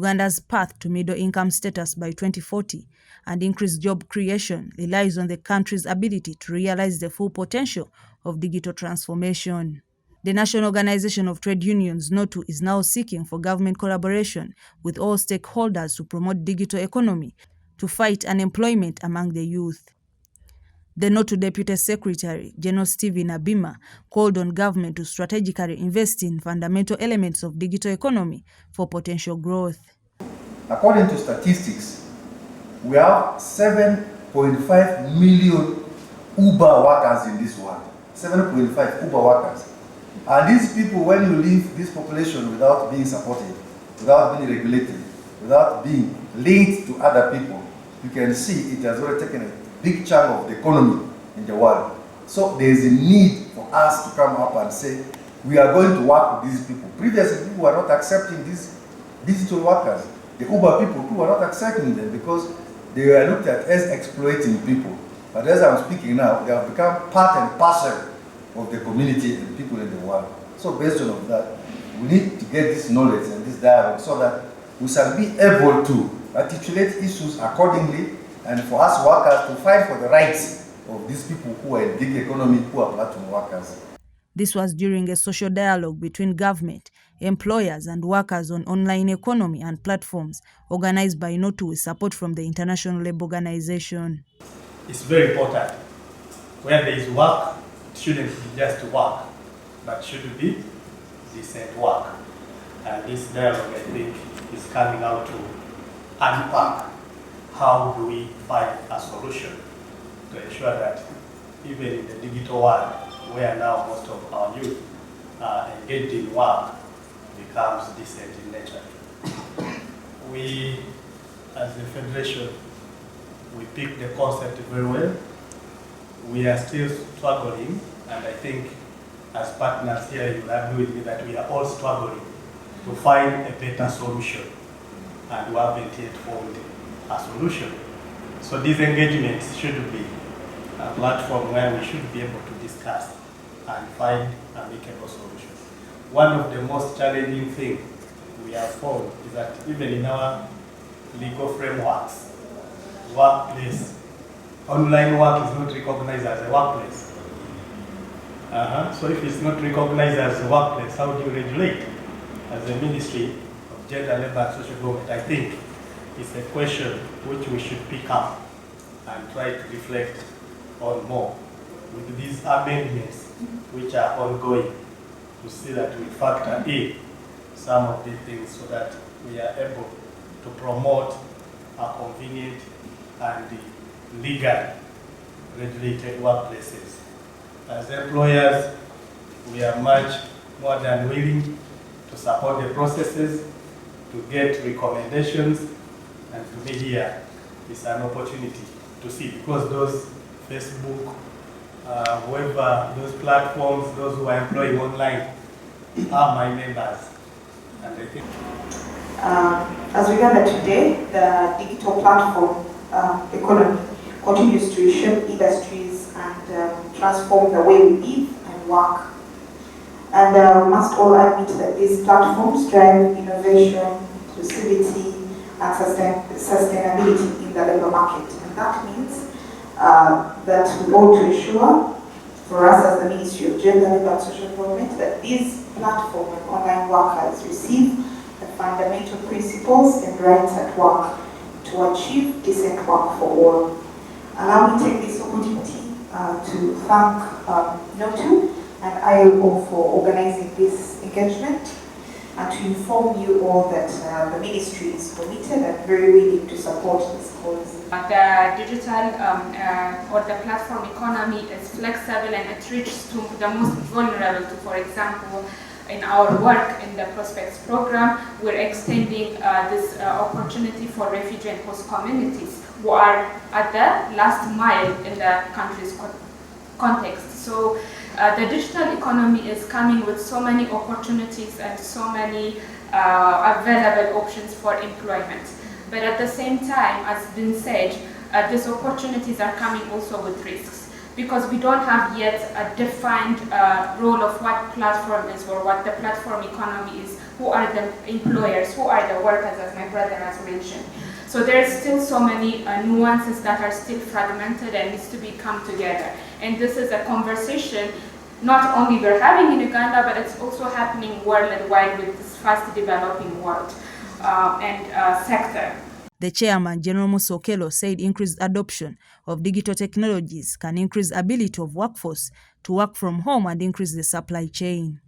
Uganda's path to middle-income status by 2040 and increased job creation relies on the country's ability to realize the full potential of digital transformation. The National Organization of Trade Unions, NOTU, is now seeking for government collaboration with all stakeholders to promote digital economy to fight unemployment among the youth. The NOTU Deputy Secretary, General Stephen Abima, called on government to strategically invest in fundamental elements of digital economy for potential growth. According to statistics, we have 7.5 million Uber workers in this world. 7.5 Uber workers. And these people, when you leave this population without being supported, without being regulated, without being linked to other people, you can see it has already taken a big chunk of the economy in the world. So there is a need for us to come up and say, we are going to work with these people. Previously, people were not accepting these digital workers. The Uber people who were not accepting them because they were looked at as exploiting people. But as I'm speaking now, they have become part and parcel of the community and people in the world. So based on that, we need to get this knowledge and this dialogue so that we shall be able to articulate issues accordingly and for us workers to fight for the rights of these people who are in gig economy, who are platform workers. This was during a social dialogue between government, employers and workers on online economy and platforms organized by NOTU with support from the International Labour Organization. It's very important. Where there is work, it shouldn't be just work, but should be decent work. And this dialogue, I think, is coming out to unpack how do we find a solution to ensure that even in the digital world, where now most of our youth are engaged in work, becomes decent in nature. We, as the Federation, we picked the concept very well. We are still struggling, and I think as partners here, you will agree with me that we are all struggling to find a better solution, and we haven't yet found a solution. So these engagements should be a platform where we should be able to discuss and find amicable solutions. One of the most challenging things we have found is that even in our legal frameworks, workplace, online work is not recognized as a workplace. So if it's not recognized as a workplace, how do you regulate? As the Ministry of Gender, Labour and Social Development, I think it's a question which we should pick up and try to reflect on more with these amendments which are ongoing, to see that we factor in some of these things so that we are able to promote a convenient and legal regulated workplaces. As employers, we are much more than willing to support the processes, to get recommendations, and to be here is an opportunity to see, because those Facebook, whoever, those platforms, those who are employing online are my members. And I think as we gather today, the digital platform economy continues to reshape industries and transform the way we live and work. And we must all admit that these platforms drive innovation, inclusivity, and sustainability in the labour market. And that means that we ought to ensure, for us as the Ministry of Gender, Labour and Social Development, that these platform and online workers receive the fundamental principles and rights at work to achieve decent work for all. Allow me to take this opportunity to thank NOTU and ILO for organizing this engagement, and to inform you all that the Ministry is committed and very willing to support this cause. The digital or the platform economy is flexible and it reaches to the most vulnerable. To, for example, in our work in the Prospects program, we're extending this opportunity for refugee and host communities who are at the last mile in the country's context. So the digital economy is coming with so many opportunities and so many available options for employment. But at the same time, as been said, these opportunities are coming also with risks. because we don't have yet a defined role of what platform is or what the platform economy is, who are the employers, who are the workers, as my brother has mentioned. So there's still so many nuances that are still fragmented and needs to be come together. And this is a conversation not only we're having in Uganda, but it's also happening worldwide with this fast developing world and sector. The chairman, General Musokelo, said increased adoption of digital technologies can increase ability of workforce to work from home and increase the supply chain.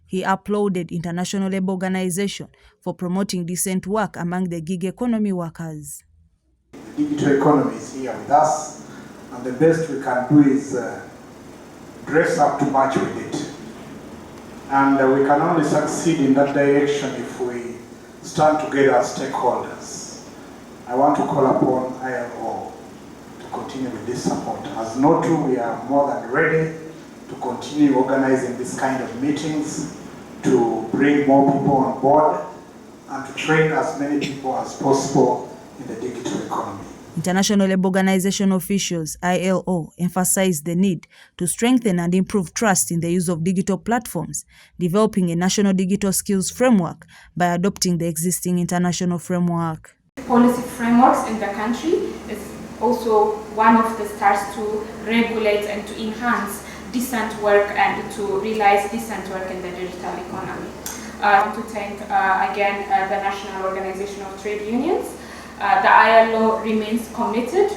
He applauded International Labour Organization for promoting decent work among the gig economy workers. The digital economy is here with us, and the best we can do is dress up to match with it. And we can only succeed in that direction if we stand together as stakeholders. I want to call upon ILO to continue with this support. As NOTU, we are more than ready to continue organizing this kind of meetings, to bring more people on board, and to train as many people as possible in the digital economy. International Labour Organization officials, ILO, emphasized the need to strengthen and improve trust in the use of digital platforms, developing a national digital skills framework by adopting the existing international framework. Policy frameworks in the country is also one of the stars to regulate and to enhance decent work and to realize decent work in the digital economy. I want to thank again the National Organization of Trade Unions. The ILO remains committed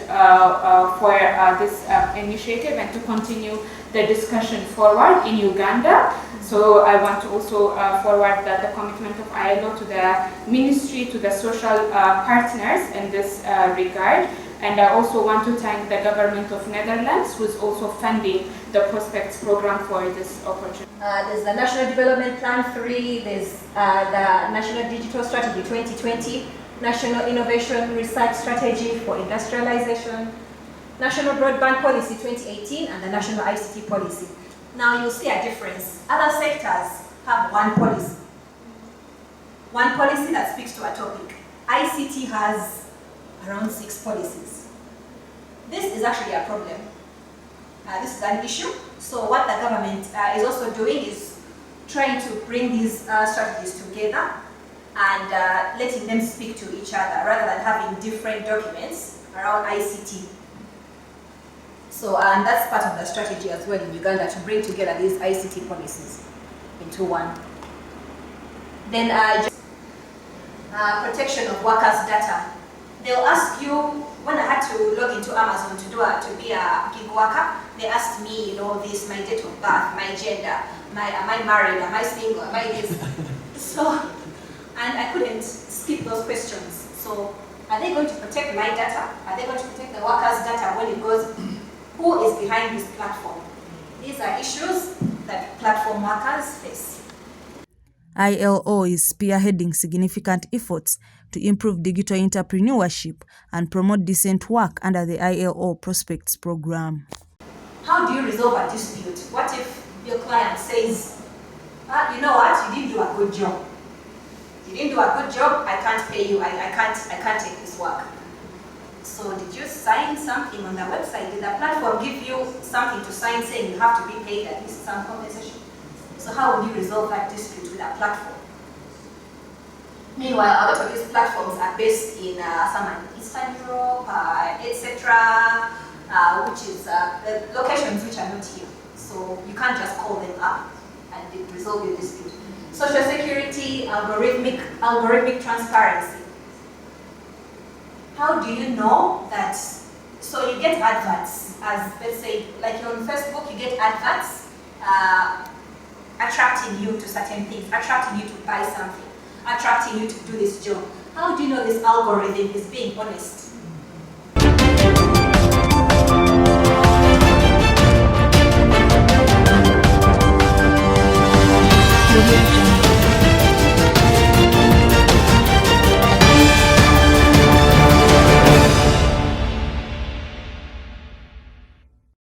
for this initiative and to continue the discussion forward in Uganda. So I want to also forward the commitment of ILO to the ministry, to the social partners in this regard. And I also want to thank the government of Netherlands, who is also funding the Prospects program for this opportunity. There's the National Development Plan 3, there's the National Digital Strategy 2020, National Innovation Research Strategy for Industrialization, National Broadband Policy 2018, and the National ICT Policy. Now you'll see a difference. Other sectors have one policy that speaks to a topic. ICT has around 6 policies. This is actually a problem. This is an issue. So what the government is also doing is trying to bring these strategies together and letting them speak to each other rather than having different documents around ICT. So and that's part of the strategy as well in Uganda, to bring together these ICT policies into one. Then protection of workers' data. They'll ask you, when I had to log into Amazon to be a gig worker, they asked me, this, my date of birth, my gender, am I married, am I single, am I this? So, and I couldn't skip those questions. So, are they going to protect my data? Are they going to protect the workers' data when it goes? Who is behind this platform? These are issues that platform workers face. ILO is spearheading significant efforts to improve digital entrepreneurship and promote decent work under the ILO Prospects program. How do you resolve a dispute? What if your client says, you know what, you didn't do a good job. You didn't do a good job, I can't pay you, I can't take this work. So did you sign something on the website? Did the platform give you something to sign saying you have to be paid at least some compensation? So how would you resolve that dispute with a platform? Meanwhile, a lot of these platforms are based in some in Eastern Europe, etc., which is locations which are not here. So you can't just call them up and resolve your dispute. Social security, algorithmic transparency. How do you know that? So you get adverts, as let's say, like you're on Facebook, you get adverts attracting you to certain things, attracting you to buy something, attracting you to do this job. How do you know this algorithm is being honest?